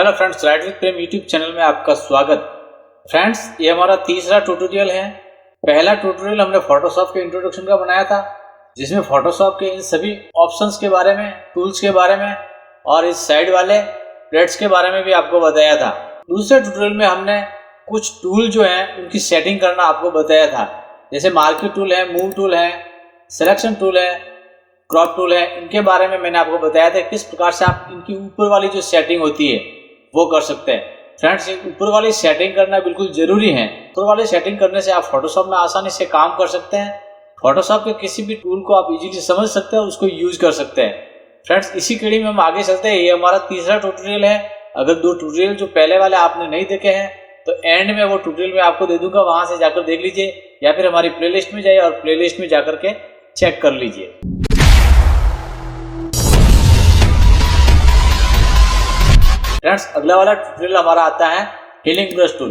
Hello friends, right with Prem YouTube channel में आपका स्वागत। फ्रेंड्स, ये हमारा तीसरा ट्यूटोरियल है। पहला ट्यूटोरियल हमने फोटोशॉप के इंट्रोडक्शन का बनाया था, जिसमें फोटोशॉप के इन सभी ऑप्शंस के बारे में, टूल्स के बारे में और इस साइड वाले प्लेट्स के बारे में भी आपको बताया था। दूसरे ट्यूटोरियल में हमने कुछ टूल जो हैं उनकी सेटिंग करना आपको बताया था, जैसे मार्की टूल है, मूव टूल है, सिलेक्शन टूल है, क्रॉप टूल है। इनके बारे में मैंने आपको बताया था किस प्रकार से आप इनकी ऊपर वाली जो सेटिंग होती है वो कर सकते हैं। फ्रेंड्स, ऊपर वाली सेटिंग करना बिल्कुल जरूरी है। ऊपर वाली सेटिंग करने से आप फोटोशॉप में आसानी से काम कर सकते हैं। फोटोशॉप के किसी भी टूल को आप इजीली समझ सकते हैं, उसको यूज कर सकते हैं। फ्रेंड्स, इसी कड़ी में हम आगे चलते हैं। ये हमारा तीसरा ट्यूटोरियल है। अगर दो ट्यूटोरियल जो पहले वाले आपने नहीं देखे हैं तो एंड में वो ट्यूटोरियल मैं आपको दे दूंगा, वहां से जाकर देख लीजिए, या फिर हमारी प्लेलिस्ट में जाइए और प्लेलिस्ट में जाकर के चेक कर लीजिए। फ्रेंड्स, अगला वाला ट्यूटोरियल हमारा आता है हीलिंग ब्रश टूल।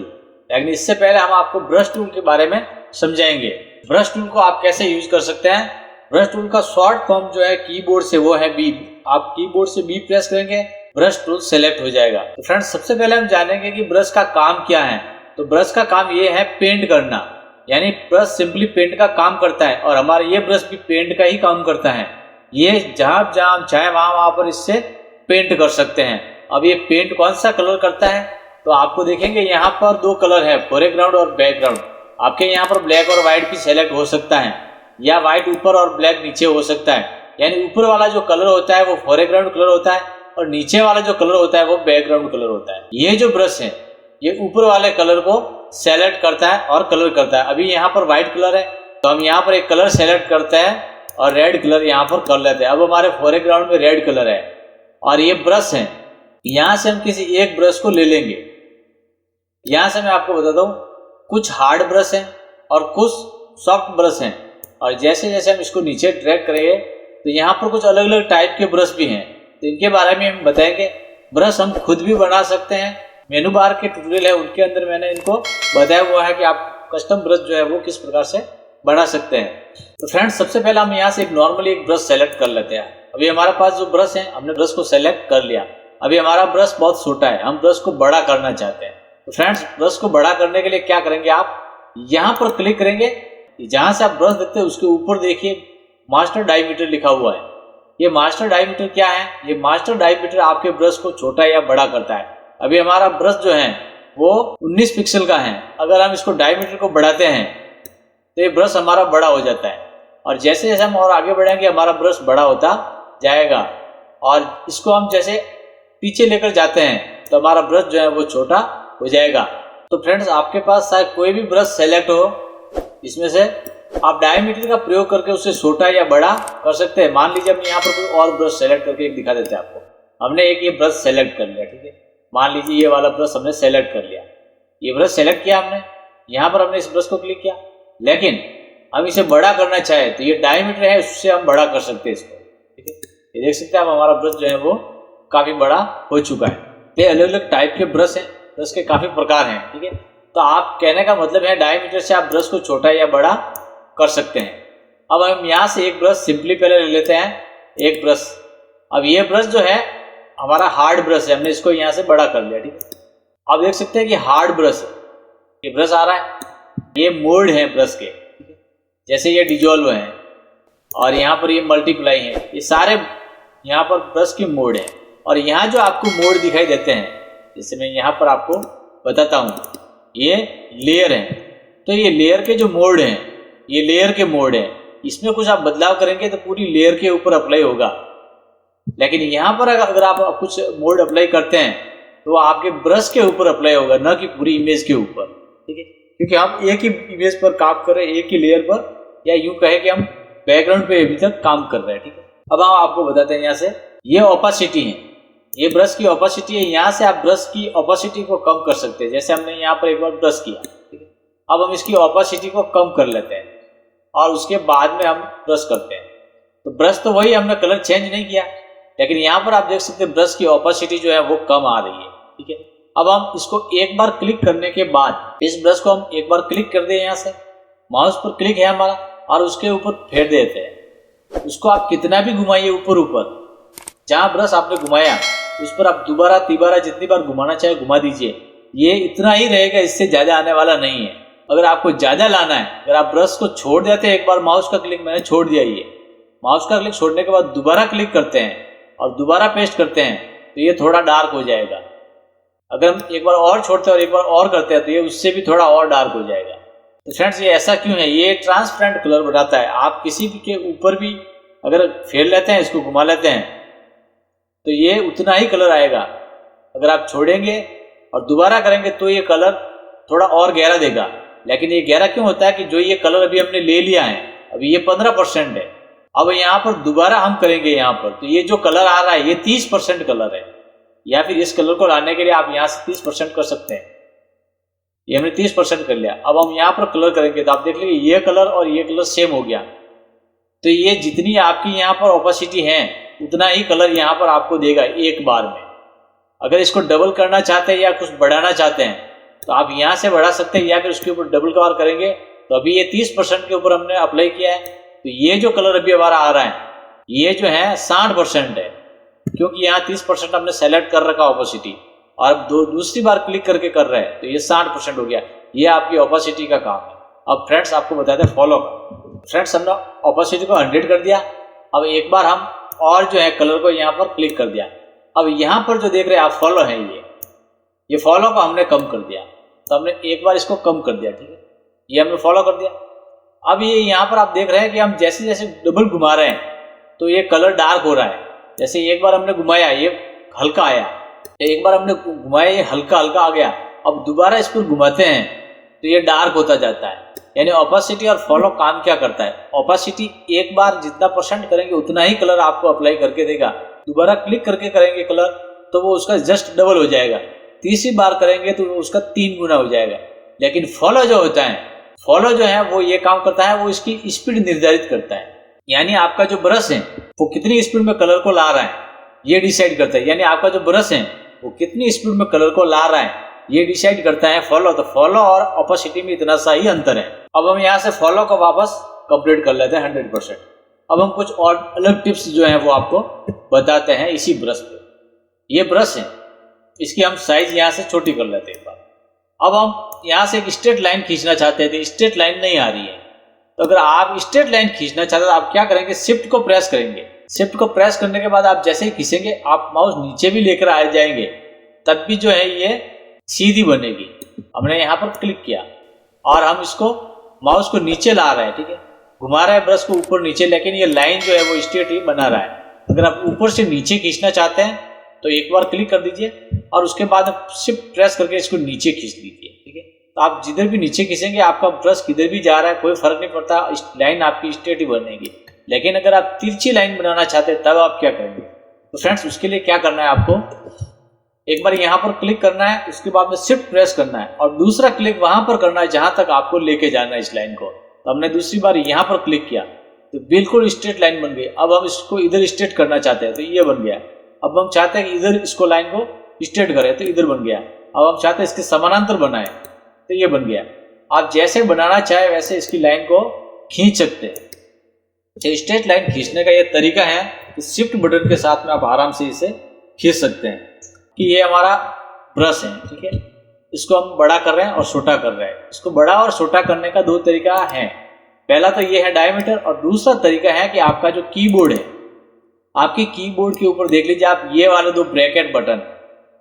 लेकिन इससे पहले हम आपको ब्रश टूल के बारे में समझाएंगे। ब्रश टूल को आप कैसे यूज कर सकते हैं। ब्रश टूल का शॉर्ट फॉर्म जो है कीबोर्ड से वो है बी। आप कीबोर्ड से बी प्रेस करेंगे, ब्रश टूल सेलेक्ट हो जाएगा। तो फ्रेंड्स, सबसे पहले हम जानेंगे कि ब्रश का काम क्या है। तो ब्रश का काम ये है पेंट करना, यानी ब्रश सिंपली पेंट का काम करता है और हमारा ये ब्रश भी पेंट का ही काम करता है। ये जहां जहां हम चाहे वहां पर इससे पेंट कर सकते हैं। अब ये पेंट कौन सा कलर करता है तो आपको देखेंगे यहाँ पर दो कलर है, फोरग्राउंड और बैकग्राउंड। आपके यहाँ पर ब्लैक और व्हाइट भी सेलेक्ट हो सकता है, या व्हाइट ऊपर और ब्लैक नीचे हो सकता है। यानी ऊपर वाला जो कलर होता है वो फोरग्राउंड कलर होता है और नीचे वाला जो कलर होता है वो बैकग्राउंड कलर होता है। ये जो ब्रश है ये ऊपर वाले कलर को सेलेक्ट करता है और कलर करता है। अभी यहाँ पर व्हाइट कलर है तो हम यहाँ पर एक कलर सेलेक्ट करते हैं और रेड कलर यहाँ पर कर लेते हैं। अब हमारे फोरग्राउंड में रेड कलर है और ये ब्रश है। यहां से हम किसी एक ब्रश को ले लेंगे। यहां से मैं आपको बताता हूं, कुछ हार्ड ब्रश हैं और कुछ सॉफ्ट ब्रश हैं, और जैसे जैसे हम इसको नीचे ड्रैग करेंगे तो यहाँ पर कुछ अलग अलग टाइप के ब्रश भी हैं, तो इनके बारे में हम बताएंगे। ब्रश हम खुद भी बना सकते हैं। मेनू बार के ट्यूटोरियल है उनके अंदर मैंने इनको बताया हुआ है कि आप कस्टम ब्रश जो है वो किस प्रकार से बना सकते हैं। तो फ्रेंड्स, सबसे पहले हम यहाँ से नॉर्मली एक ब्रश सेलेक्ट कर लेते हैं। अभी हमारे पास जो ब्रश है, हमने ब्रश को सेलेक्ट कर लिया। अभी हमारा ब्रश बहुत छोटा है, हम ब्रश को बड़ा करना चाहते हैं। तो फ्रेंड्स, ब्रश को बड़ा करने के लिए क्या करेंगे, आप यहाँ पर क्लिक करेंगे। जहां से आप ब्रश देखते हैं उसके ऊपर देखिए मास्टर डायमीटर लिखा हुआ है। ये मास्टर डायमीटर क्या है, ये मास्टर डायमीटर आपके ब्रश को छोटा या बड़ा करता है। अभी हमारा ब्रश जो है वो 19 पिक्सल का है। अगर हम इसको डायमीटर को बढ़ाते हैं तो ये ब्रश हमारा बड़ा हो जाता है, और जैसे जैसे हम और आगे बढ़ेंगे हमारा ब्रश बड़ा होता जाएगा। और इसको हम जैसे पीछे लेकर जाते हैं तो हमारा ब्रश जो है वो छोटा हो जाएगा। तो फ्रेंड्स, आपके पास शायद कोई भी ब्रश सेलेक्ट हो, इसमें से आप डायमीटर का प्रयोग करके उसे छोटा या बड़ा कर सकते हैं। मान लीजिए हम यहाँ पर कोई और ब्रश सेलेक्ट करके एक दिखा देते हैं आपको। हमने एक ये ब्रश सेलेक्ट कर लिया, ठीक है। मान लीजिए ये वाला ब्रश हमने सेलेक्ट कर लिया। ये ब्रश सेलेक्ट किया हमने, यहाँ पर हमने इस ब्रश को क्लिक किया। लेकिन हम इसे बड़ा करना चाहे तो ये डायमीटर है, उससे हम बड़ा कर सकते हैं इसको, ठीक है। ये देख सकते हैं आप, हमारा ब्रश जो है वो काफी बड़ा हो चुका है। ये अलग अलग टाइप के ब्रश हैं, ब्रश के काफी प्रकार हैं, ठीक है। तो आप कहने का मतलब है डायमीटर से आप ब्रश को छोटा या बड़ा कर सकते हैं। अब हम यहाँ से एक ब्रश सिंपली पहले ले लेते हैं, एक ब्रश। अब ये ब्रश जो है हमारा हार्ड ब्रश है, हमने इसको यहाँ से बड़ा कर लिया, ठीक है। आप देख सकते हैं कि हार्ड ब्रश है, ये ब्रश आ रहा है, ये मोड है ब्रश के, ठीक है। जैसे ये डिजोल्व है और यहाँ पर ये मल्टीप्लाई है, ये सारे यहाँ पर ब्रश के मोड है। और यहाँ जो आपको मोड दिखाई देते हैं, जैसे मैं यहाँ पर आपको बताता हूँ, ये लेयर है। तो ये लेयर के जो मोड हैं, ये लेयर के मोड है। इसमें कुछ आप बदलाव करेंगे तो पूरी लेयर के ऊपर अप्लाई होगा। लेकिन यहाँ पर अगर आप कुछ मोड अप्लाई करते हैं तो आपके ब्रश के ऊपर अप्लाई होगा, न कि पूरी इमेज के ऊपर, ठीक है। क्योंकि हम एक ही इमेज पर काम कर रहे हैं, एक ही लेयर पर, या यूं कहे कि हम बैकग्राउंड पे अभी तक काम कर रहे हैं, ठीक है। अब हम आपको बताते हैं, यहाँ से ये ओपेसिटी है, ये ब्रश की ओपेसिटी है। यहाँ से आप ब्रश की ओपेसिटी को कम कर सकते हैं। जैसे हमने यहाँ पर एक बार ब्रश किया, ठीक है। अब हम इसकी ओपेसिटी को कम कर लेते हैं और उसके बाद में हम ब्रश करते हैं। तो ब्रश तो वही, हमने कलर चेंज नहीं किया, लेकिन यहाँ पर आप देख सकते हैं ब्रश की ओपेसिटी जो है वो कम आ रही है, ठीक है। अब हम इसको एक बार क्लिक करने के बाद, इस ब्रश को हम एक बार क्लिक कर दें, यहाँ से माउस पर क्लिक है हमारा, और उसके ऊपर फेर देते हैं। उसको आप कितना भी घुमाइए ऊपर ऊपर, जहाँ ब्रश आपने घुमाया उस पर आप दोबारा तिबारा जितनी बार घुमाना चाहे घुमा दीजिए, ये इतना ही रहेगा, इससे ज़्यादा आने वाला नहीं है। अगर आपको ज़्यादा लाना है, अगर आप ब्रश को छोड़ देते हैं, एक बार माउस का क्लिक मैंने छोड़ दिया, ये माउस का क्लिक छोड़ने के बाद दोबारा क्लिक करते हैं और दोबारा पेस्ट करते हैं तो ये थोड़ा डार्क हो जाएगा। अगर हम एक बार और छोड़ते हैं और एक बार और करते हैं तो ये उससे भी थोड़ा और डार्क हो जाएगा। तो फ्रेंड्स ये ऐसा क्यों है? ये ट्रांसपेरेंट कलर बनाता है। आप किसी भी के ऊपर भी अगर फेर लेते हैं, इसको घुमा लेते हैं तो ये उतना ही कलर आएगा। अगर आप छोड़ेंगे और दोबारा करेंगे तो ये कलर थोड़ा और गहरा देगा। लेकिन ये गहरा क्यों होता है कि जो ये कलर अभी हमने ले लिया है, अभी ये 15% है, अब यहाँ पर दोबारा हम करेंगे यहाँ पर तो ये जो कलर आ रहा है ये 30% कलर है। या फिर इस कलर को लाने के लिए आप यहाँ से 30% कर सकते हैं। ये हमने 30% कर लिया। अब हम यहाँ पर कलर करेंगे तो आप देख लीजिए ये कलर और ये कलर सेम हो गया। तो ये जितनी आपकी यहाँ पर ओपेसिटी है उतना ही कलर यहाँ पर आपको देगा एक बार में। अगर इसको डबल करना चाहते हैं या कुछ बढ़ाना चाहते हैं तो आप यहाँ से बढ़ा सकते हैं या फिर उसके ऊपर डबल कलर करेंगे। तो अभी ये 30% के ऊपर हमने अप्लाई किया है तो ये जो कलर अभी हमारा आ रहा है ये जो है 60% है, क्योंकि यहाँ 30% हमने सेलेक्ट कर रखा ओपेसिटी और दूसरी बार क्लिक करके कर रहे हैं तो ये 60% हो गया। ये आपकी ओपेसिटी का काम है। अब फ्रेंड्स आपको बताते हैं फॉलो का। फ्रेंड्स हमने ओपेसिटी को 100 कर दिया। अब एक बार हम और जो है कलर को यहाँ पर क्लिक कर दिया। अब यहाँ पर जो देख रहे हैं आप फॉलो है, ये फॉलो को हमने कम कर दिया। तो हमने एक बार इसको कम कर दिया, ठीक है, ये हमने फॉलो कर दिया। अब ये यहाँ पर आप देख रहे हैं कि हम जैसे जैसे डबल घुमा रहे हैं तो ये कलर डार्क हो रहा है। जैसे एक बार हमने घुमाया ये हल्का आया, एक बार हमने घुमाया ये हल्का हल्का आ गया। अब दोबारा इसको घुमाते हैं तो ये डार्क होता जाता है। यानी ओपेसिटी और फॉलो काम क्या करता है? ओपेसिटी एक बार जितना परसेंट करेंगे उतना ही कलर आपको अप्लाई करके देगा। दोबारा क्लिक करके करेंगे कलर तो वो उसका जस्ट डबल हो जाएगा। तीसरी बार करेंगे तो वो उसका 3 गुना हो जाएगा। लेकिन फॉलो जो होता है, फॉलो जो है वो ये काम करता है, वो इसकी स्पीड निर्धारित करता है। यानी आपका जो ब्रश है वो कितनी स्पीड में कलर को ला रहा है ये डिसाइड करता है। यानी आपका जो ब्रश है वो कितनी स्पीड में कलर को ला रहा है ये डिसाइड करता है फॉलो। तो फॉलो और ओपेसिटी में इतना सा ही अंतर है। अब हम यहाँ से फॉलो को वापस कंप्लीट कर लेते हैं 100%। अब हम कुछ और अलग टिप्स जो है वो आपको बताते हैं इसी ब्रश पे। ये ब्रश है, इसकी हम साइज यहाँ से छोटी कर लेते हैं। अब हम यहाँ से एक स्ट्रेट लाइन खींचना चाहते हैं तो स्ट्रेट लाइन नहीं आ रही है। तो अगर आप स्ट्रेट लाइन खींचना चाहते हैं तो आप क्या करेंगे, शिफ्ट को प्रेस करेंगे। शिफ्ट को प्रेस करने के बाद आप जैसे ही खींचेंगे आप माउस नीचे भी लेकर आ जाएंगे तब भी जो है ये सीधी बनेगी। हमने यहाँ पर क्लिक किया और हम इसको माउस को नीचे ला रहे हैं, ठीक है, घुमा रहे हैं ब्रश को ऊपर नीचे, लेकिन ये लाइन जो है वो स्ट्रेट ही बना रहा है। अगर आप ऊपर से नीचे खींचना चाहते हैं तो एक बार क्लिक कर दीजिए और उसके बाद शिफ्ट प्रेस करके इसको नीचे खींच लीजिए, ठीक है। तो आप जिधर भी नीचे खींचेंगे आपका ब्रश किधर भी जा रहा है कोई फर्क नहीं पड़ता, लाइन आपकी स्ट्रेट ही बनेगी। लेकिन अगर आप तिरछी लाइन बनाना चाहते हैं तब आप क्या करेंगे? तो फ्रेंड्स उसके लिए क्या करना है, आपको एक बार यहाँ पर क्लिक करना है, उसके बाद में शिफ्ट प्रेस करना है और दूसरा क्लिक वहां पर करना है जहां तक आपको लेके जाना है इस लाइन को। तो हमने दूसरी बार यहाँ पर क्लिक किया तो बिल्कुल स्ट्रेट लाइन बन गई। अब हम इसको इधर स्ट्रेट करना चाहते हैं तो ये बन गया। अब हम चाहते हैं कि इधर इसको लाइन को स्ट्रेट करें तो इधर बन गया। अब हम चाहते हैं इसके समानांतर बनाए तो ये बन गया। आप जैसे बनाना चाहे वैसे इसकी लाइन को खींच सकते हैं। तो स्ट्रेट लाइन खींचने का ये तरीका है कि शिफ्ट बटन के साथ में आप आराम से इसे खींच सकते हैं। कि ये हमारा ब्रश है, ठीक है, इसको हम बड़ा कर रहे हैं और छोटा कर रहे हैं। इसको बड़ा और छोटा करने का 2 तरीका है। पहला तो ये है डायमीटर और दूसरा तरीका है कि आपका जो कीबोर्ड है, आपकी कीबोर्ड के ऊपर देख लीजिए आप ये वाले 2 ब्रैकेट बटन।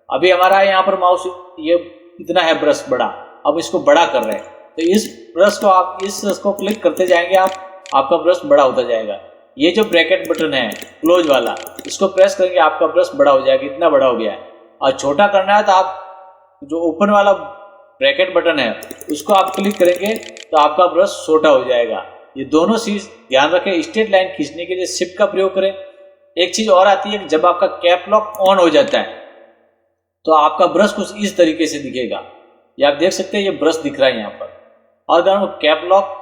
अभी हमारा यहाँ पर माउस ये इतना है ब्रश बड़ा, अब इसको बड़ा कर रहे हैं तो इस ब्रश को आप इस ब्रश को क्लिक करते जाएंगे आपका ब्रश बड़ा होता जाएगा। ये जो ब्रैकेट बटन है क्लोज वाला, इसको प्रेस करेंगे आपका ब्रश बड़ा हो जाएगा, इतना बड़ा हो गया है। और छोटा करना है तो आप जो ओपन वाला ब्रैकेट बटन है उसको आप क्लिक करेंगे तो आपका ब्रश छोटा हो जाएगा। ये दोनों चीज ध्यान रखें। स्ट्रेट लाइन खींचने के लिए शिफ्ट का प्रयोग करें। एक चीज और आती है कि जब आपका कैप लॉक ऑन हो जाता है तो आपका ब्रश कुछ इस तरीके से दिखेगा। ये आप देख सकते हैं, ये ब्रश दिख रहा है यहाँ पर। और अगर हम कैप लॉक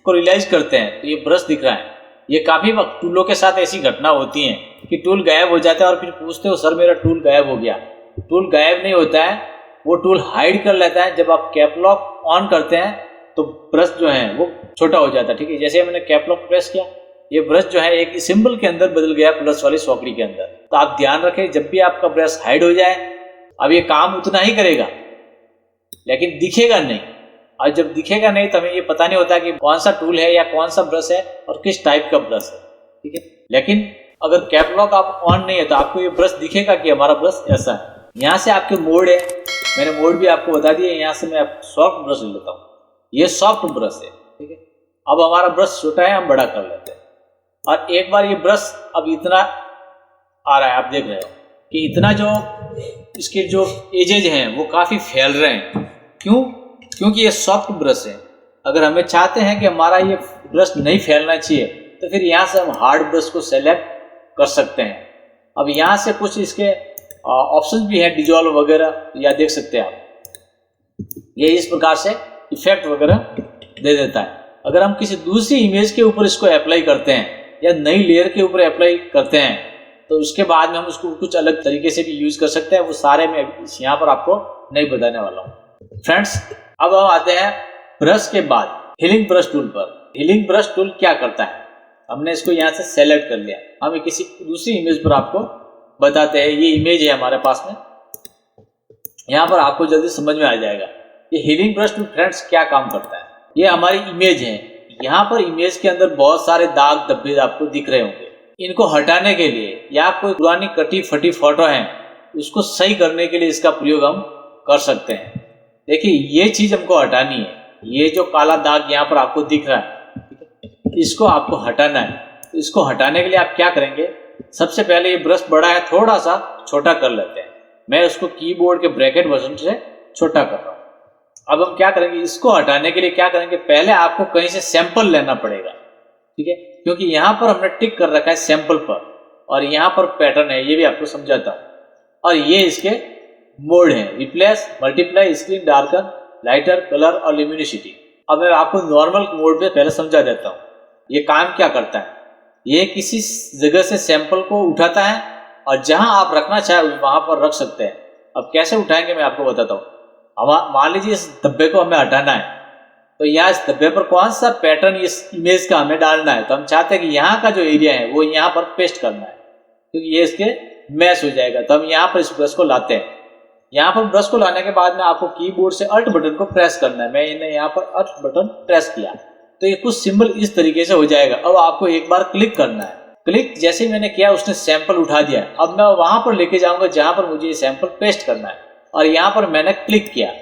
को रियलाइज करते हैं तो ये ब्रश दिख रहा है। ये काफी वक्त टूलों के साथ ऐसी घटना होती है कि टूल गायब हो जाता है और फिर पूछते हो सर मेरा टूल गायब हो गया। टूल गायब नहीं होता है, वो टूल हाइड कर लेता है। जब आप कैप लॉक ऑन करते हैं तो ब्रश जो है वो छोटा हो जाता है, ठीक है। जैसे मैंने कैप लॉक प्रेस किया, ये ब्रश जो है एक सिंबल के अंदर बदल गया प्लस वाली सॉकेट के अंदर। तो आप ध्यान रखें, जब भी आपका ब्रश हाइड हो जाए, अब ये काम उतना ही करेगा लेकिन दिखेगा नहीं। और जब दिखेगा नहीं तो हमें ये पता नहीं होता कि कौन सा टूल है या कौन सा ब्रश है और किस टाइप का ब्रश है, ठीक है। लेकिन अगर कैप लॉक आप ऑन नहीं है तो आपको ये ब्रश दिखेगा कि हमारा ब्रश ऐसा है। यहाँ से आपके मोड है, मैंने मोड भी आपको बता दिया। यहाँ से मैं सॉफ्ट ब्रश लेता हूँ, ये सॉफ्ट ब्रश है, ठीक है। अब हमारा ब्रश छोटा है, हम बड़ा कर लेते हैं। और एक बार ये ब्रश अब इतना आ रहा है, आप देख रहे हो कि इतना जो इसके जो एजेज हैं वो काफ़ी फैल रहे हैं। क्यों? क्योंकि ये सॉफ्ट ब्रश है। अगर हमें चाहते हैं कि हमारा ये ब्रश नहीं फैलना चाहिए तो फिर यहाँ से हम हार्ड ब्रश को सेलेक्ट कर सकते हैं। अब यहाँ से कुछ इसके ऑप्शन भी हैं, डिजॉल्व वगैरह, या देख सकते हैं आप, ये इस प्रकार से इफेक्ट वगैरह दे देता है। अगर हम किसी दूसरी इमेज के ऊपर इसको अप्लाई करते हैं या नई लेयर के ऊपर अप्लाई करते हैं तो उसके बाद में हम उसको कुछ अलग तरीके से भी यूज कर सकते हैं। वो सारे मैं यहाँ पर आपको नहीं बताने वाला हूँ। फ्रेंड्स, अब हम आते हैं ब्रश के बाद हीलिंग ब्रश टूल पर। हीलिंग ब्रश टूल क्या करता है, हमने इसको यहाँ से सेलेक्ट कर लिया। हम किसी दूसरी इमेज पर आपको बताते हैं। ये इमेज है हमारे पास में, यहाँ पर आपको जल्दी समझ में आ जाएगा ये हीलिंग ब्रश टूल फ्रेंड्स क्या काम करता है। ये हमारी इमेज है, यहाँ पर इमेज के अंदर बहुत सारे दाग धब्बे आपको दिख रहे होंगे। इनको हटाने के लिए या कोई पुरानी कटी फटी फोटो है उसको सही करने के लिए इसका प्रयोग हम कर सकते हैं। देखिए, ये चीज हमको हटानी है। ये जो काला दाग यहाँ पर आपको दिख रहा है, इसको आपको हटाना है। तो इसको हटाने के लिए आप क्या करेंगे, सबसे पहले ये ब्रश बड़ा है, थोड़ा सा छोटा कर लेते हैं। मैं उसको कीबोर्ड के ब्रैकेट बटन से छोटा कर रहा हूँ। अब हम क्या करेंगे, इसको हटाने के लिए क्या करेंगे, पहले आपको कहीं से सैंपल लेना पड़ेगा, ठीक है। क्योंकि यहाँ पर हमने टिक कर रखा है सैंपल पर, और यहाँ पर पैटर्न है, ये भी आपको समझाता हूँ। और ये इसके मोड है, replace, multiply, screen darken, lighter, colour और ल्यूमिनिसिटी। अब मैं आपको नॉर्मल मोड पे पहले समझा देता हूँ। ये काम क्या करता है, ये किसी जगह से सैंपल को उठाता है और जहां आप रखना चाहे वहां पर रख सकते हैं। अब कैसे उठाएंगे मैं आपको बताता हूँ। अब मान लीजिए इस धब्बे को हमें हटाना है, तो यहाँ इस धब्बे पर कौन सा पैटर्न इस इमेज का हमें डालना है, तो हम चाहते हैं कि यहाँ का जो एरिया है वो यहाँ पर पेस्ट करना है, क्योंकि ये इसके मैच हो जाएगा। तो हम यहाँ पर इस ब्रश को लाते हैं। यहाँ पर ब्रश को लाने के बाद में आपको कीबोर्ड से अल्ट बटन को प्रेस करना है। मैंने यहाँ पर अल्ट बटन प्रेस किया तो ये कुछ सिंबल इस तरीके से हो जाएगा। अब आपको एक बार क्लिक करना है। क्लिक जैसे मैंने किया उसने सैंपल उठा दिया। अब मैं वहां पर लेके जाऊंगा जहां पर मुझे ये सैंपल पेस्ट करना है, और यहाँ पर मैंने क्लिक किया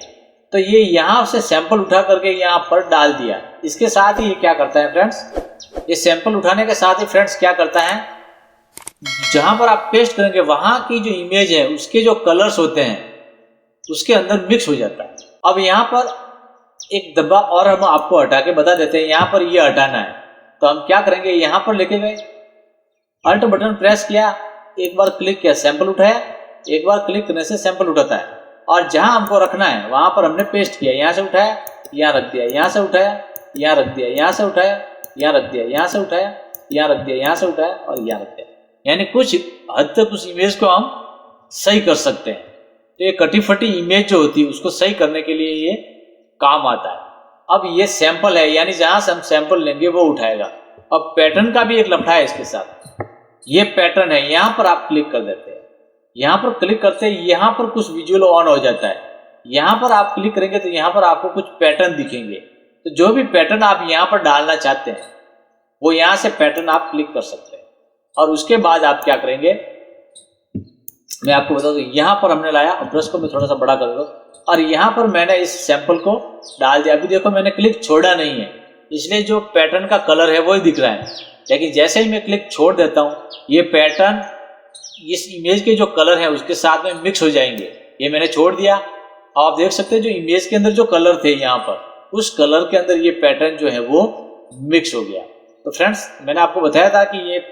तो ये यहाँ से सैंपल उठा करके यहाँ पर डाल दिया। इसके साथ ही ये क्या करता है फ्रेंड्स, ये सैंपल उठाने के साथ ही फ्रेंड्स क्या करता है, जहां पर आप पेस्ट करेंगे वहां की जो इमेज है उसके जो कलर्स होते हैं उसके अंदर मिक्स हो जाता है। अब यहाँ पर एक धब्बा और हम आपको हटा के बता देते हैं। यहाँ पर ये हटाना है तो हम क्या करेंगे, यहाँ पर लेके गए, अल्ट बटन प्रेस किया, एक बार क्लिक किया, सैंपल उठाया। एक बार क्लिक करने से सैंपल उठाता है, और जहां हमको रखना है वहां पर हमने पेस्ट किया। यहाँ से उठाया, यहाँ रख दिया, यहाँ से उठाया, यहाँ रख दिया, यहाँ से उठाया, यहाँ रख दिया, यहाँ से उठाया, यहाँ रख दिया, यहाँ से उठाया और यहाँ रख दिया। यानी कुछ हद तक उस इमेज को हम सही कर सकते हैं। तो ये कटी फटी इमेज जो होती है उसको सही करने के लिए ये काम आता है। अब ये सैंपल है, यानी जहां से हम सैंपल लेंगे वो उठाएगा। अब पैटर्न का भी एक लफड़ा है इसके साथ। ये पैटर्न है, यहाँ पर आप क्लिक कर देते हैं। यहाँ पर क्लिक करते हैं, यहाँ पर कुछ विजुअल ऑन हो जाता है। यहाँ पर आप क्लिक करेंगे तो यहाँ पर आपको कुछ पैटर्न दिखेंगे। तो जो भी पैटर्न आप यहाँ पर डालना चाहते हैं वो यहाँ से पैटर्न आप क्लिक कर सकते हैं। और उसके बाद आप क्या करेंगे मैं आपको बता दूं, यहाँ पर हमने लाया, ब्रश को मैं थोड़ा सा बड़ा कर दूं, और यहाँ पर मैंने इस सैंपल को डाल दिया। अभी देखो मैंने क्लिक छोड़ा नहीं है, इसलिए जो पैटर्न का कलर है वही दिख रहा है। लेकिन जैसे ही मैं क्लिक छोड़ देता हूँ ये पैटर्न इस इमेज के जो कलर है उसके साथ में मिक्स हो जाएंगे। ये मैंने छोड़ दिया, आप देख सकते हैं जो इमेज के अंदर जो कलर थे यहाँ पर उस कलर के अंदर ये पैटर्न जो है वो मिक्स हो गया। तो फ्रेंड्स मैंने आपको बताया था कि ये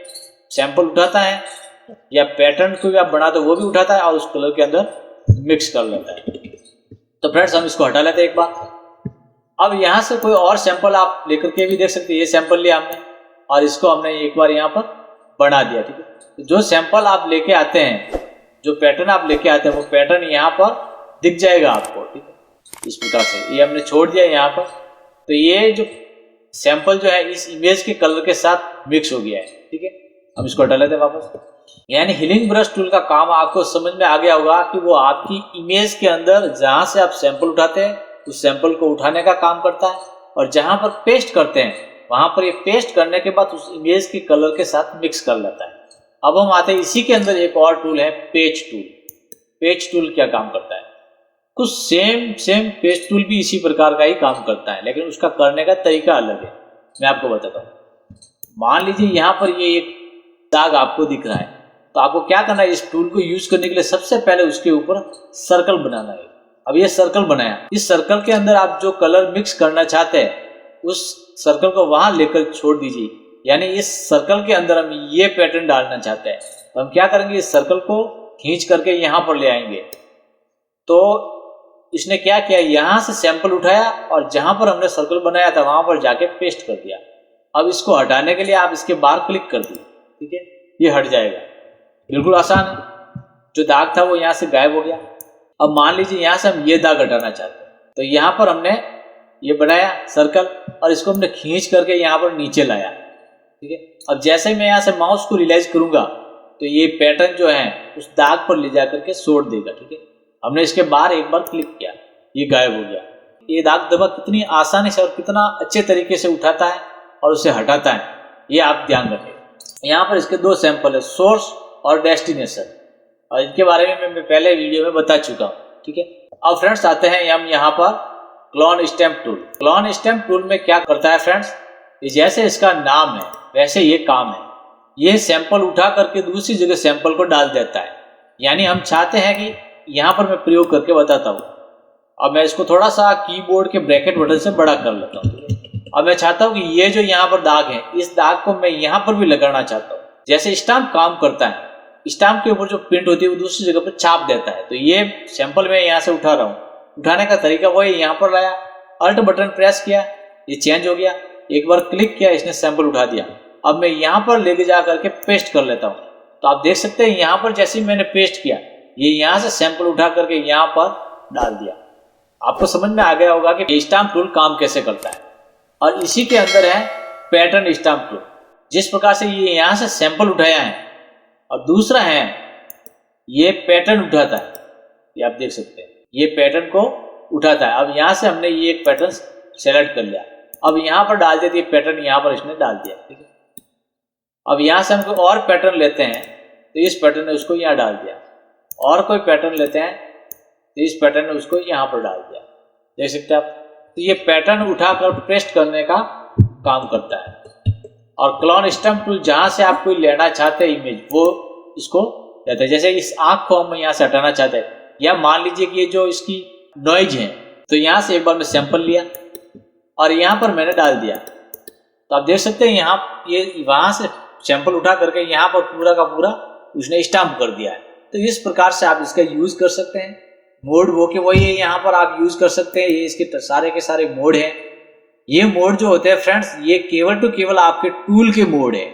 सैंपल उठाता है या पैटर्न को भी आप बना तो वो भी उठाता है और उस कलर के अंदर मिक्स कर लेता है। तो फ्रेंड्स हम इसको हटा लेते हैं एक बार। अब यहाँ से कोई और सैंपल आप लेकर के भी देख सकते हैं। ये सैंपल लिया हमने और इसको हमने एक बार यहाँ पर बना दिया, ठीक है। तो जो सैंपल आप लेके आते हैं, जो पैटर्न आप लेके आते हैं वो पैटर्न यहाँ पर दिख जाएगा आपको, ठीक है। इस प्रकार से ये हमने छोड़ दिया यहाँ पर। तो ये जो सैंपल जो है इस इमेज के कलर के साथ मिक्स हो गया है। ठीक है, हम इसको हटा लेते हैं वापस। यानी हीलिंग ब्रश टूल का काम आपको समझ में आ गया होगा कि वो आपकी इमेज के अंदर जहां से आप सैंपल उठाते हैं उस सैंपल को उठाने का काम करता है, और जहां पर पेस्ट करते हैं वहां पर ये पेस्ट करने के बाद उस इमेज के कलर के साथ मिक्स कर लेता है। अब हम आते हैं इसी के अंदर एक और टूल है पेज टूल। पेज टूल क्या काम करता है? कुछ सेम पेज टूल भी इसी प्रकार का ही काम करता है, लेकिन उसका करने का तरीका अलग है। मैं आपको बताता हूँ। मान लीजिए यहाँ पर ये एक दाग आपको दिख रहा है, तो आपको क्या करना है, इस टूल को यूज करने के लिए सबसे पहले उसके ऊपर सर्कल बनाना है। अब ये सर्कल बनाया, इस सर्कल के अंदर आप जो कलर मिक्स करना चाहते हैं उस सर्कल को वहां लेकर छोड़ दीजिए। यानी इस सर्कल के अंदर हम ये पैटर्न डालना चाहते हैं, तो हम क्या करेंगे, इस सर्कल को खींच करके यहाँ पर ले आएंगे। तो इसने क्या किया, यहाँ से सैंपल उठाया और जहां पर हमने सर्कल बनाया था वहां पर जाके पेस्ट कर दिया। अब इसको हटाने के लिए आप इसके बाहर क्लिक कर दिए। ठीक है, ये हट जाएगा, बिल्कुल आसान है। जो दाग था वो यहाँ से गायब हो गया। अब मान लीजिए यहाँ से हम ये दाग हटाना चाहते हैं, तो यहाँ पर हमने ये बनाया सर्कल और इसको हमने खींच करके यहाँ पर नीचे लाया। ठीक है, अब जैसे ही मैं यहाँ से माउस को रिलाइज करूंगा तो ये पैटर्न जो है उस दाग पर ले जा करके छोड़ देगा। ठीक है, हमने इसके बाहर एक बार क्लिक किया, ये गायब हो गया। ये दाग धब्बा कितनी आसानी से और कितना अच्छे तरीके से उठाता है और उसे हटाता है, ये आप ध्यान रखें। यहाँ पर इसके दो सैंपल है, सोर्स और डेस्टिनेशन, और इनके बारे में मैं पहले वीडियो में बता चुका हूँ। ठीक है, अब फ्रेंड्स आते हैं हम यहाँ पर clone stamp tool. Clone stamp tool में क्या करता है फ्रेंड्स, जैसे इसका नाम है वैसे ये काम है। ये सैंपल उठा करके दूसरी जगह सैंपल को डाल देता है। यानी हम चाहते हैं कि यहाँ पर मैं प्रयोग करके बताता हूँ। अब मैं इसको थोड़ा सा कीबोर्ड के ब्रैकेट बटन से बड़ा कर लेता हूँ। अब मैं चाहता हूँ कि ये जो यहाँ पर दाग है इस दाग को मैं यहाँ पर भी लगाना चाहता हूँ। जैसे स्टाम्प काम करता है, स्टाम्प के ऊपर जो प्रिंट होती है वो दूसरी जगह पर छाप देता है। तो ये सैंपल मैं यहाँ से उठा रहा हूँ, उठाने का तरीका वही, यहाँ पर लाया, अल्ट बटन प्रेस किया, ये चेंज हो गया, एक बार क्लिक किया, इसने सैंपल उठा दिया। अब मैं यहाँ पर लेके जा करके पेस्ट कर लेता हूँ। तो आप देख सकते हैं यहाँ पर जैसे ही मैंने पेस्ट किया, ये यहाँ से सैंपल उठा करके यहाँ पर डाल दिया। आपको समझ में आ गया होगा कि स्टाम्प टूल काम कैसे करता है। और इसी के अंदर है पैटर्न स्टाम्प टूल। जिस प्रकार से ये यहाँ से सैंपल उठाया है और दूसरा है ये पैटर्न उठाता है, ये आप देख सकते हैं, ये पैटर्न को उठाता है। अब यहाँ से हमने ये एक पैटर्न सेलेक्ट कर लिया, अब यहाँ पर डाल देती है पैटर्न, यहाँ पर इसने डाल दिया। ठीक है, अब यहाँ से हम कोई और पैटर्न लेते हैं तो इस पैटर्न ने उसको यहाँ डाल दिया, और कोई पैटर्न लेते हैं तो इस पैटर्न ने उसको यहाँ पर डाल दिया। देख सकते हैं आप, तो ये पैटर्न उठाकर पेस्ट करने का काम करता है। और क्लोन स्टैम्प टूल जहाँ से आप कोई लेना चाहते हैं इमेज, वो इसको लेते हैं। जैसे इस आँख को हम यहाँ से हटाना चाहते हैं, या मान लीजिए कि ये जो इसकी नॉइज है, तो यहाँ से एक बार मैं सैंपल लिया और यहाँ पर मैंने डाल दिया। तो आप देख सकते हैं यहाँ ये वहाँ से सैंपल उठा करके यहाँ पर पूरा का पूरा उसने स्टाम्प कर दिया है। तो इस प्रकार से आप इसका यूज कर सकते हैं। मोड वो के वही है, यहाँ पर आप यूज कर सकते हैं। ये इसके सारे के सारे मोड हैं। ये मोड जो होते हैं फ्रेंड्स, ये केवल टू केवल आपके टूल के मोड है।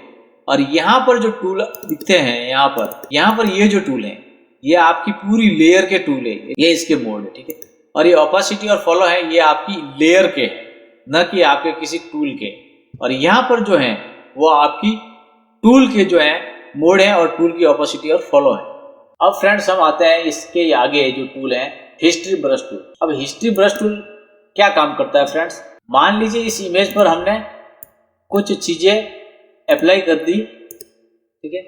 और यहाँ पर जो टूल दिखते हैं, यहाँ पर ये जो टूल है ये आपकी पूरी लेयर के टूल है, ये इसके मोड है। ठीक है, और ये ओपेसिटी और फॉलो है, ये आपकी लेयर के हैं, न कि आपके किसी टूल के। और यहाँ पर जो है वो आपकी टूल के जो है मोड है और टूल की ओपेसिटी और फॉलो है। अब फ्रेंड्स हम आते हैं इसके आगे जो टूल है हिस्ट्री ब्रश टूल। अब हिस्ट्री ब्रश टूल क्या काम करता है फ्रेंड्स, मान लीजिए इस इमेज पर हमने कुछ चीजें अप्लाई कर दी। ठीक है,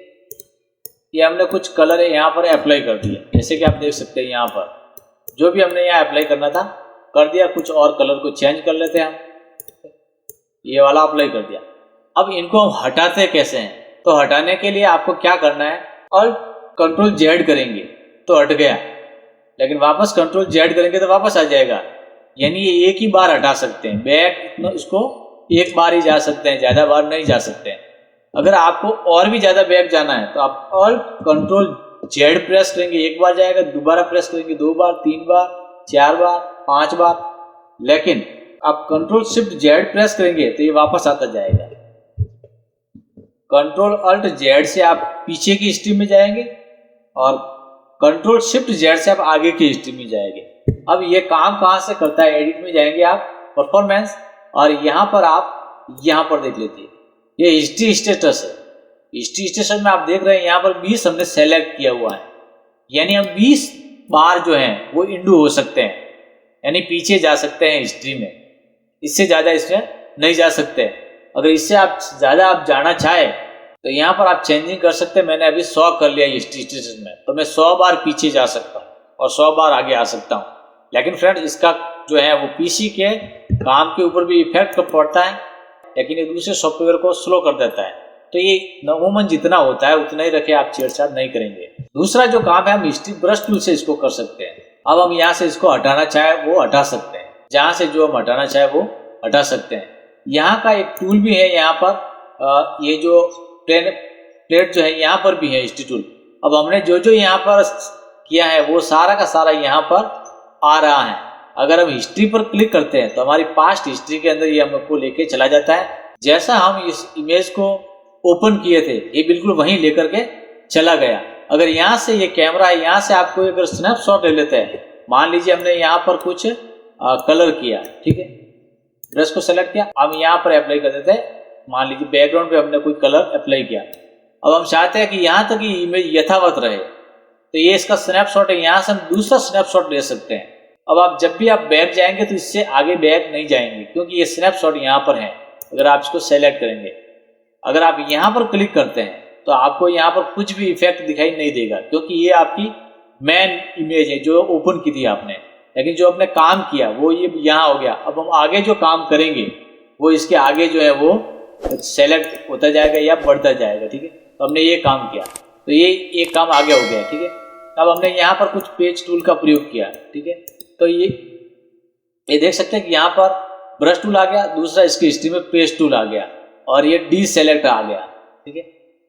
ये हमने कुछ कलर यहाँ पर अप्लाई कर दिए, जैसे कि आप देख सकते हैं यहाँ पर जो भी हमने यहाँ अप्लाई करना था कर दिया। कुछ और कलर को चेंज कर लेते हैं हम, ये वाला अप्लाई कर दिया। अब इनको हम हटाते कैसे हैं, तो हटाने के लिए आपको क्या करना है, और कंट्रोल जेड करेंगे तो हट गया, लेकिन वापस कंट्रोल जेड करेंगे तो वापस आ जाएगा। यानी ये एक ही बार हटा सकते हैं, बैक इसको एक बार ही जा सकते हैं, ज्यादा बार नहीं जा सकते हैं। अगर आपको और भी ज्यादा बैक जाना है तो आप और कंट्रोल जेड प्रेस करेंगे, एक बार जाएगा, दोबारा प्रेस करेंगे 2 बार, 3 बार, 4 बार, 5 बार। लेकिन आप कंट्रोल शिफ्ट जेड प्रेस करेंगे तो ये वापस आता जाएगा। कंट्रोल अल्ट जेड से आप पीछे की हिस्ट्री में जाएंगे और कंट्रोल शिफ्ट जेड से आप आगे की हिस्ट्री में जाएंगे। अब ये काम कहाँ से करता है, एडिट में जाएंगे आप, परफॉर्मेंस, और यहाँ पर आप यहाँ पर देख लेते हैं, ये हिस्ट्री स्टेटस है। हिस्ट्री स्टेटस में आप देख रहे हैं यहाँ पर 20 हमने सेलेक्ट किया हुआ है, यानी हम 20 बार जो हैं वो इंडू हो सकते हैं, यानी पीछे जा सकते हैं हिस्ट्री में। इससे ज़्यादा इसमें नहीं जा सकते। अगर इससे आप ज़्यादा आप जाना चाहे तो यहाँ पर आप चेंजिंग कर सकते हैं। मैंने अभी 100 कर लिया हिस्ट्री स्टेटस में, तो मैं 100 बार पीछे जा सकता हूँ और 100 बार आगे आ सकता हूँ। लेकिन फ्रेंड्स इसका जो है वो पीसी के काम के ऊपर भी इफेक्ट पड़ता है, लेकिन ये दूसरे सॉफ्टवेयर को स्लो कर देता है। तो ये अमूमन जितना होता है उतना ही रखे, आप छेड़छाड़ नहीं करेंगे। दूसरा जो काम है हम हिस्ट्री ब्रश टूल से इसको कर सकते हैं। अब हम यहाँ से इसको हटाना चाहे वो हटा सकते हैं, जहाँ से जो हम हटाना चाहे वो हटा सकते हैं। यहाँ का एक टूल भी है, यहाँ पर ये जो प्लेट जो है यहाँ पर भी है हिस्ट्री टूल। अब हमने जो जो यहाँ पर किया है वो सारा का सारा यहाँ पर आ रहा है। अगर हम हिस्ट्री पर क्लिक करते हैं तो हमारी पास्ट हिस्ट्री के अंदर ये हमको लेके चला जाता है। जैसा हम इस इमेज को ओपन किए थे ये बिल्कुल वहीं लेकर के चला गया। अगर यहाँ से ये कैमरा है, यहाँ से आपको अगर स्नैपशॉट ले लेते हैं, मान लीजिए हमने यहाँ पर कुछ कलर किया, ठीक है, ब्रश को सेलेक्ट किया, हम यहाँ पर अप्लाई कर देते हैं। मान लीजिए बैकग्राउंड पे हमने कोई कलर अप्लाई किया। अब हम चाहते हैं कि यहाँ तक ये इमेज यथावत रहे, तो ये इसका स्नैपशॉट है। यहाँ से हम दूसरा स्नैपशॉट ले सकते हैं। अब आप जब भी आप बैक जाएंगे तो इससे आगे बैक नहीं जाएंगे, क्योंकि ये स्नैपशॉट यहाँ पर है। अगर आप इसको सेलेक्ट करेंगे, अगर आप यहाँ पर क्लिक करते हैं तो आपको यहाँ पर कुछ भी इफेक्ट दिखाई नहीं देगा, क्योंकि ये आपकी मेन इमेज है जो ओपन की थी आपने। लेकिन जो आपने काम किया वो ये यहाँ हो गया। अब हम आगे जो काम करेंगे वो इसके आगे जो है वो सेलेक्ट होता जाएगा या बढ़ता जाएगा, ठीक है। तो हमने ये काम किया तो ये एक काम आगे हो गया, ठीक है। अब हमने यहाँ पर कुछ पेज टूल का प्रयोग किया, ठीक है। तो ये देख सकते हैं कि यहाँ पर ब्रश टूल आ गया, दूसरा इसकी हिस्ट्री में पेज टूल आ गया और ये डी सेलेक्ट आ गया, ठीक है।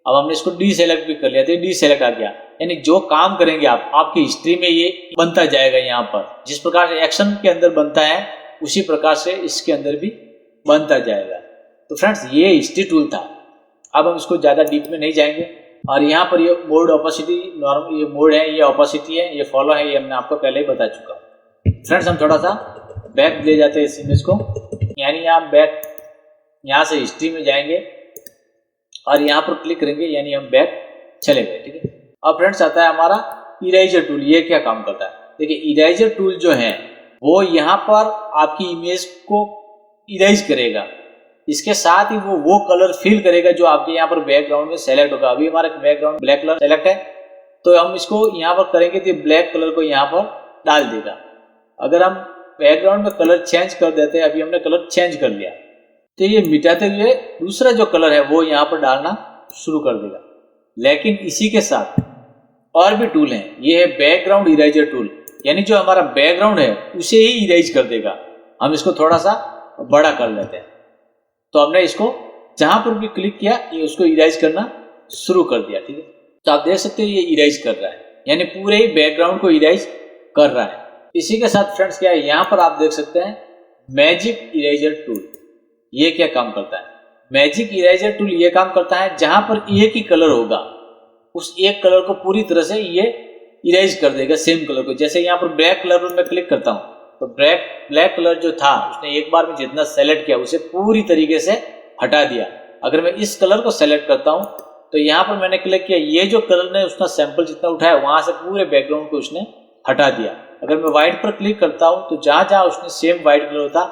अब हमने इसको डी सेलेक्ट भी कर लिया तो डी सेलेक्ट आ गया। यानी जो काम करेंगे आप, आपकी हिस्ट्री में ये बनता जाएगा। यहाँ पर जिस प्रकार से एक्शन के अंदर बनता है उसी प्रकार से इसके अंदर भी बनता जाएगा। तो फ्रेंड्स ये हिस्ट्री टूल था। अब हम इसको ज़्यादा डीप में नहीं जाएंगे। और यहाँ पर ये मोड ओपेसिटी नॉर्मल, ये मोड है, ये ओपेसिटी है, ये फॉलो है, ये हमने आपको पहले ही बता चुका हूँ। फ्रेंड्स हम थोड़ा सा बैक ले जाते हैं इस इमेज को, यानी आप बैक यहाँ से हिस्ट्री में जाएंगे और यहाँ पर क्लिक करेंगे, यानी हम बैक चले गए, ठीक है। अब फ्रेंड्स आता है हमारा इरेजर टूल। ये क्या काम करता है? देखिए इरेजर टूल जो है वो यहाँ पर आपकी इमेज को इरेज करेगा, इसके साथ ही वो कलर फिल करेगा जो आपके यहाँ पर बैकग्राउंड में सेलेक्ट होगा। अभी हमारा बैकग्राउंड ब्लैक कलर सेलेक्ट है, तो हम इसको यहाँ पर करेंगे तो ब्लैक कलर को यहाँ पर डाल देगा। अगर हम बैकग्राउंड में कलर चेंज कर देते हैं, अभी हमने कलर चेंज कर लिया, तो ये मिटाते हुए दूसरा जो कलर है वो यहाँ पर डालना शुरू कर देगा। लेकिन इसी के साथ और भी टूल हैं। ये है बैकग्राउंड इरेजर टूल, यानी जो हमारा बैकग्राउंड है उसे ही इरेज कर देगा। हम इसको थोड़ा सा बड़ा कर लेते हैं, तो हमने इसको जहां पर भी क्लिक किया ये उसको इरेज करना शुरू कर दिया, ठीक है। तो आप देख सकते हैं ये इरेज कर रहा है, यानी पूरे ही बैकग्राउंड को इरेज कर रहा है। इसी के साथ फ्रेंड्स क्या है, यहाँ पर आप देख सकते हैं मैजिक इरेजर टूल। ये क्या काम करता है? मैजिक इरेजर टूल ये काम करता है जहां पर एक ही कलर होगा, उस एक कलर को पूरी तरह से ये इरेज कर देगा, सेम कलर को। जैसे यहाँ पर ब्लैक कलर पर मैं क्लिक करता हूँ तो ब्लैक कलर जो था उसने एक बार में जितना सेलेक्ट किया उसे पूरी तरीके से हटा दिया। अगर मैं इस कलर को सेलेक्ट करता हूँ तो यहाँ पर मैंने क्लिक किया, ये जो कलर ने उसका सैंपल जितना उठाया वहां से पूरे बैकग्राउंड को उसने हटा दिया। अगर मैं व्हाइट पर क्लिक करता हूँ तो जहां जहां उसने सेम व्हाइट कलर था,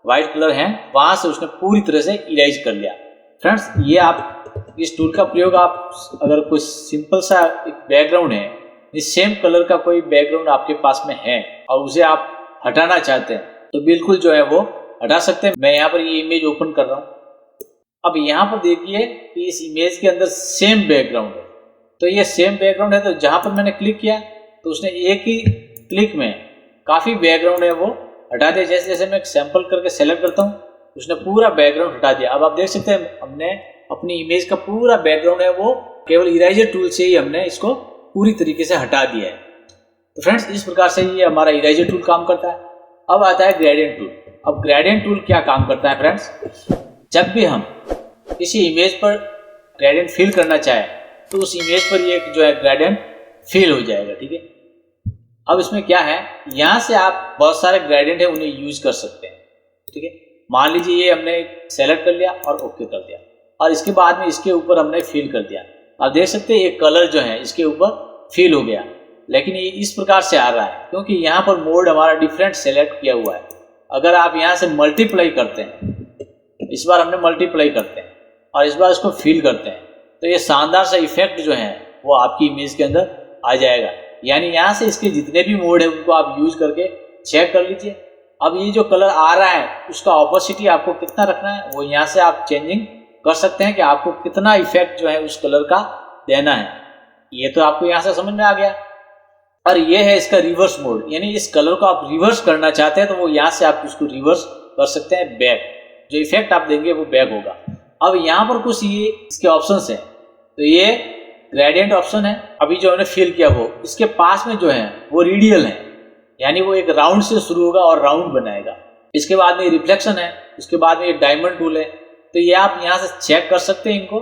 व्हाइट कलर है, वहां से उसने पूरी तरह से इरेज कर लिया। फ्रेंड्स ये आप इस टूल का प्रयोग आप अगर कोई सिंपल सा एक बैकग्राउंड है, इस सेम कलर का कोई बैकग्राउंड आपके पास में है और उसे आप हटाना चाहते हैं तो बिल्कुल जो है वो हटा सकते हैं। मैं यहाँ पर ये इमेज ओपन कर रहा हूँ। अब यहाँ पर देखिए कि इस इमेज के अंदर सेम बैकग्राउंड है, तो ये सेम बैकग्राउंड है, तो जहाँ पर मैंने क्लिक किया तो उसने एक ही क्लिक में काफ़ी बैकग्राउंड है वो हटा दिया। जैसे जैसे मैं सैंपल करके सेलेक्ट करता हूँ उसने पूरा बैकग्राउंड हटा दिया। अब आप देख सकते हैं हमने अपनी इमेज का पूरा बैकग्राउंड है वो केवल इरेजर टूल से ही हमने इसको पूरी तरीके से हटा दिया है। तो फ्रेंड्स इस प्रकार से ये हमारा इरेजर टूल काम करता है। अब आता है ग्रेडियंट टूल। अब ग्रेडियंट टूल क्या काम करता है फ्रेंड्स? जब भी हम किसी इमेज पर ग्रेडियंट फिल करना चाहें तो उस इमेज पर ये जो है ग्रेडियंट फिल हो जाएगा, ठीक है। अब इसमें क्या है, यहाँ से आप बहुत सारे ग्रेडियंट है उन्हें यूज कर सकते हैं, ठीक है। मान लीजिए ये हमने सेलेक्ट कर लिया और ओके कर दिया, और इसके बाद में इसके ऊपर हमने फिल कर दिया। आप देख सकते हैं ये कलर जो है इसके ऊपर फिल हो गया, लेकिन ये इस प्रकार से आ रहा है क्योंकि यहाँ पर मोड हमारा डिफरेंट सेलेक्ट किया हुआ है। अगर आप यहाँ से मल्टीप्लाई करते हैं, इस बार हमने मल्टीप्लाई करते हैं और इस बार इसको फिल करते हैं, तो ये शानदार सा इफेक्ट जो है वो आपकी इमेज के अंदर आ जाएगा। यानी यहाँ से इसके जितने भी मोड है उनको आप यूज करके चेक कर लीजिए। अब ये जो कलर आ रहा है उसका ऑपोसिटी आपको कितना रखना है वो यहाँ से आप चेंजिंग कर सकते हैं कि आपको कितना इफेक्ट जो है उस कलर का देना है। ये तो आपको यहाँ से समझ में आ गया। और ये है इसका रिवर्स मोड, यानी इस कलर को आप रिवर्स करना चाहते हैं तो वो यहाँ से आप इसको रिवर्स कर सकते हैं, बैक। जो इफेक्ट आप देंगे वो बैक होगा। अब यहाँ पर कुछ ये इसके ऑप्शंस हैं, तो ये ग्रेडियंट ऑप्शन है, अभी जो हमने फिल किया वो इसके पास में जो है वो रेडियल है, यानी वो एक राउंड से शुरू होगा और राउंड बनाएगा। इसके बाद में रिफ्लेक्शन है, उसके बाद में ये डायमंड टूल है। तो ये आप यहाँ से चेक कर सकते हैं इनको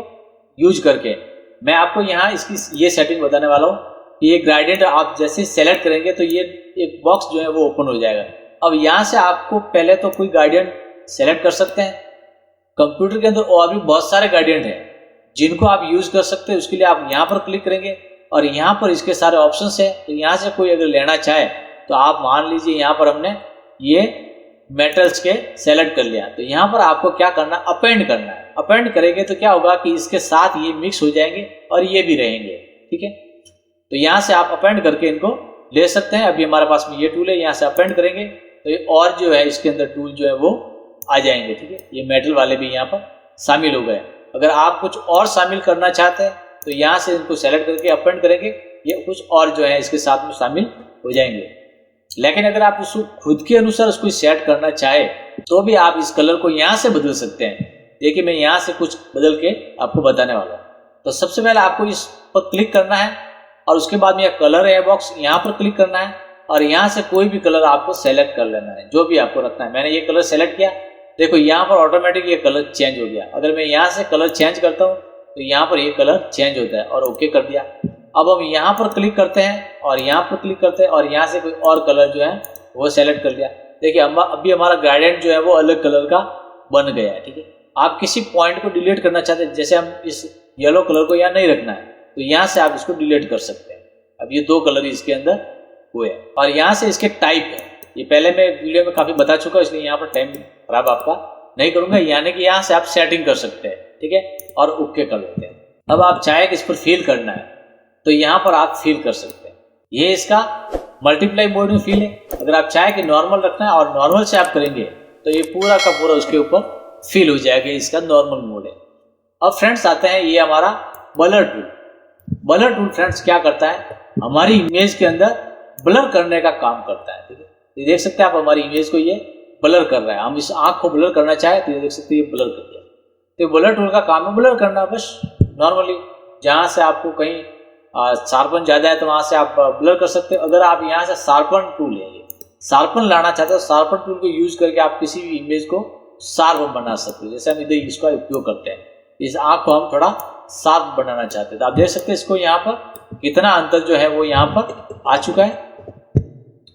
यूज करके। मैं आपको यहाँ इसकी ये सेटिंग बताने वाला हूँ कि ये ग्रेडियंट आप जैसे सेलेक्ट करेंगे तो ये एक बॉक्स जो है वो ओपन हो जाएगा। अब यहाँ से आपको पहले तो कोई ग्रेडियंट सेलेक्ट कर सकते हैं। कंप्यूटर के अंदर और भी बहुत सारे ग्रेडियंट हैं जिनको आप यूज कर सकते हैं। उसके लिए आप यहाँ पर क्लिक करेंगे और यहाँ पर इसके सारे ऑप्शंस है। तो यहाँ से कोई अगर लेना चाहे तो आप मान लीजिए यहाँ पर हमने ये मेटल्स के सेलेक्ट कर लिया, तो यहाँ पर आपको क्या करना, अपेंड करना है। अपेंड करेंगे तो क्या होगा कि इसके साथ ये मिक्स हो जाएंगे और ये भी रहेंगे, ठीक है। तो यहाँ से आप अपेंड करके इनको ले सकते हैं। अभी हमारे पास में ये टूल है, यहाँ से अपेंड करेंगे तो ये और जो है इसके अंदर टूल जो है वो आ जाएंगे, ठीक है। ये मेटल वाले भी यहाँ पर शामिल हो गए। अगर आप कुछ और शामिल करना चाहते हैं तो यहाँ से इनको सेलेक्ट करके अपेंड करेंगे, ये कुछ और जो है इसके साथ में शामिल हो जाएंगे। लेकिन अगर आप उसको खुद के अनुसार उसको सेट करना चाहे तो भी आप इस कलर को यहाँ से बदल सकते हैं। देखिए मैं यहाँ से कुछ बदल के आपको बताने वाला हूँ। तो सबसे पहले आपको इस पर क्लिक करना है और उसके बाद में यह कलर है बॉक्स, यहाँ पर क्लिक करना है और यहाँ से कोई भी कलर आपको सेलेक्ट कर लेना है, जो भी आपको रखना है। मैंने ये कलर सेलेक्ट किया, देखो यहाँ पर ऑटोमेटिक ये कलर चेंज हो गया। अगर मैं यहाँ से कलर चेंज करता हूँ तो यहाँ पर ये कलर चेंज होता है और ओके कर दिया। अब हम यहाँ पर क्लिक करते हैं और यहाँ पर क्लिक करते हैं और यहाँ से कोई और कलर जो है वो सेलेक्ट कर लिया। देखिए अभी हमारा ग्रेडियंट जो है वो अलग कलर का बन गया है, ठीक है। आप किसी पॉइंट को डिलीट करना चाहते हैं, जैसे हम इस येलो कलर को यहाँ नहीं रखना है तो यहाँ से आप इसको डिलीट कर सकते हैं। अब ये दो कलर इसके अंदर हुए और यहाँ से इसके टाइप है, ये पहले मैं वीडियो में काफ़ी बता चुका हूँ, इसलिए यहाँ पर टाइम खराब आपका नहीं करूँगा। यानी कि यहाँ से आप सेटिंग कर सकते हैं, ठीक है, और ओके कर लेते हैं। अब आप चाहे कि इस पर फिल करना है तो यहाँ पर आप फिल कर सकते हैं। ये इसका मल्टीप्लाई मोड में फिल है। अगर आप चाहे कि नॉर्मल रखना है और नॉर्मल से आप करेंगे तो ये पूरा का पूरा उसके ऊपर फिल हो जाएगा, इसका नॉर्मल मोड है। अब फ्रेंड्स आते हैं ये हमारा blur tool. Blur tool friends क्या करता है, हमारी इमेज के अंदर ब्लर करने का काम करता है, ठीक है। ये देख सकते हैं आप हमारी इमेज को ये ब्लर कर रहा है। हम इस आँख को ब्लर करना चाहे तो ये देख सकते हैं ये ब्लर कर दिया। तो ब्लर टूल का काम है ब्लर करना, बस नॉर्मली जहाँ से आपको कहीं शार्पन ज़्यादा है तो वहाँ से आप ब्लर कर सकते हो। अगर आप यहाँ से शार्पन टूल है, ये शार्पन लाना चाहते हो, शार्पन टूल को यूज करके आप किसी भी इमेज को शार्प बना सकते हो। जैसे हम इधर इसका उपयोग करते हैं, इस आँख को हम थोड़ा शार्प बनाना चाहते हैं तो आप देख सकते हैं इसको यहाँ पर कितना अंतर जो है वो यहाँ पर आ चुका है।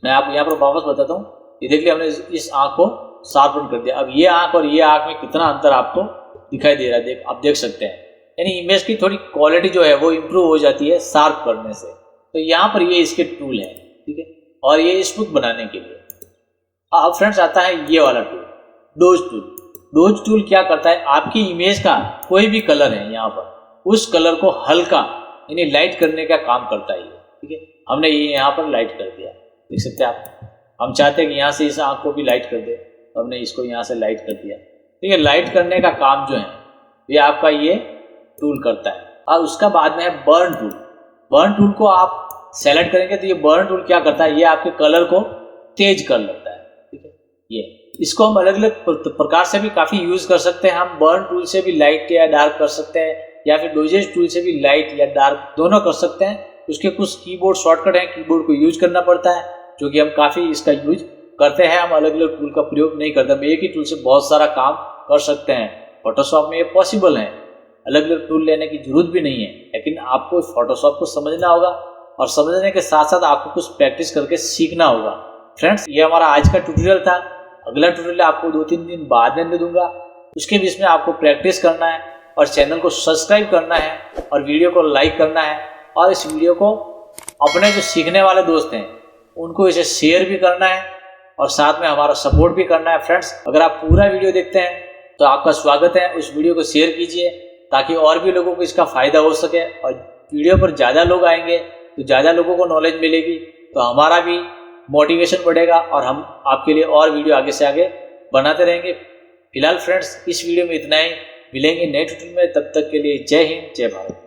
मैं आपको यहाँ पर वापस बताता हूँ। ये देख लिया हमने इस आँख को शार्पन कर दिया। अब ये आँख और ये आँख में कितना अंतर आपको दिखाई दे रहा है, आप देख सकते हैं। यानी इमेज की थोड़ी क्वालिटी जो है वो इम्प्रूव हो जाती है शार्प करने से। तो यहाँ पर ये इसके टूल है, ठीक है, और ये स्मूथ बनाने के लिए। अब फ्रेंड्स आता है ये वाला tool, dose tool. Dose tool क्या करता है, आपकी इमेज का कोई भी कलर है यहाँ पर, उस कलर को हल्का यानी लाइट करने का काम करता है ये, ठीक है। हमने ये यहाँ पर लाइट कर दिया, देख सकते हैं आप। हम चाहते हैं कि यहाँ से इस आँख को भी लाइट कर दे तो हमने इसको यहाँ से लाइट कर दिया, ठीक है। लाइट करने का काम जो है ये आपका ये टूल करता है। और उसका बाद में है बर्न टूल। बर्न टूल को आप सेलेक्ट करेंगे तो ये बर्न टूल क्या करता है, ये आपके कलर को तेज कर लेता है, ठीक है। ये इसको हम अलग अलग प्रकार से भी काफ़ी यूज़ कर सकते हैं। हम बर्न टूल से भी लाइट या डार्क कर सकते हैं या फिर डोजेज टूल से भी लाइट या डार्क दोनों कर सकते हैं। उसके कुछ कीबोर्ड शॉर्टकट हैं, कीबोर्ड को यूज करना पड़ता है जो कि हम काफ़ी इसका यूज करते हैं। हम अलग अलग टूल का प्रयोग नहीं करते, हम एक ही टूल से बहुत सारा काम कर सकते हैं। फोटोशॉप में ये पॉसिबल है, अलग अलग टूल लेने की जरूरत भी नहीं है। लेकिन आपको फोटोशॉप को समझना होगा और समझने के साथ साथ आपको कुछ प्रैक्टिस करके सीखना होगा। फ्रेंड्स ये हमारा आज का ट्यूटोरियल था। अगला ट्यूटोरियल आपको 2-3 दिन बाद में दूंगा। उसके बीच में आपको प्रैक्टिस करना है और चैनल को सब्सक्राइब करना है और वीडियो को लाइक करना है और इस वीडियो को अपने जो सीखने वाले दोस्त हैं उनको इसे शेयर भी करना है और साथ में हमारा सपोर्ट भी करना है। फ्रेंड्स, अगर आप पूरा वीडियो देखते हैं तो आपका स्वागत है, उस वीडियो को शेयर कीजिए ताकि और भी लोगों को इसका फ़ायदा हो सके और वीडियो पर ज़्यादा लोग आएंगे तो ज़्यादा लोगों को नॉलेज मिलेगी, तो हमारा भी मोटिवेशन बढ़ेगा और हम आपके लिए और वीडियो आगे से आगे बनाते रहेंगे। फिलहाल फ्रेंड्स, इस वीडियो में इतना ही। मिलेंगे नए ट्यूटोरियल में, तब तक के लिए जय हिंद, जय भारत।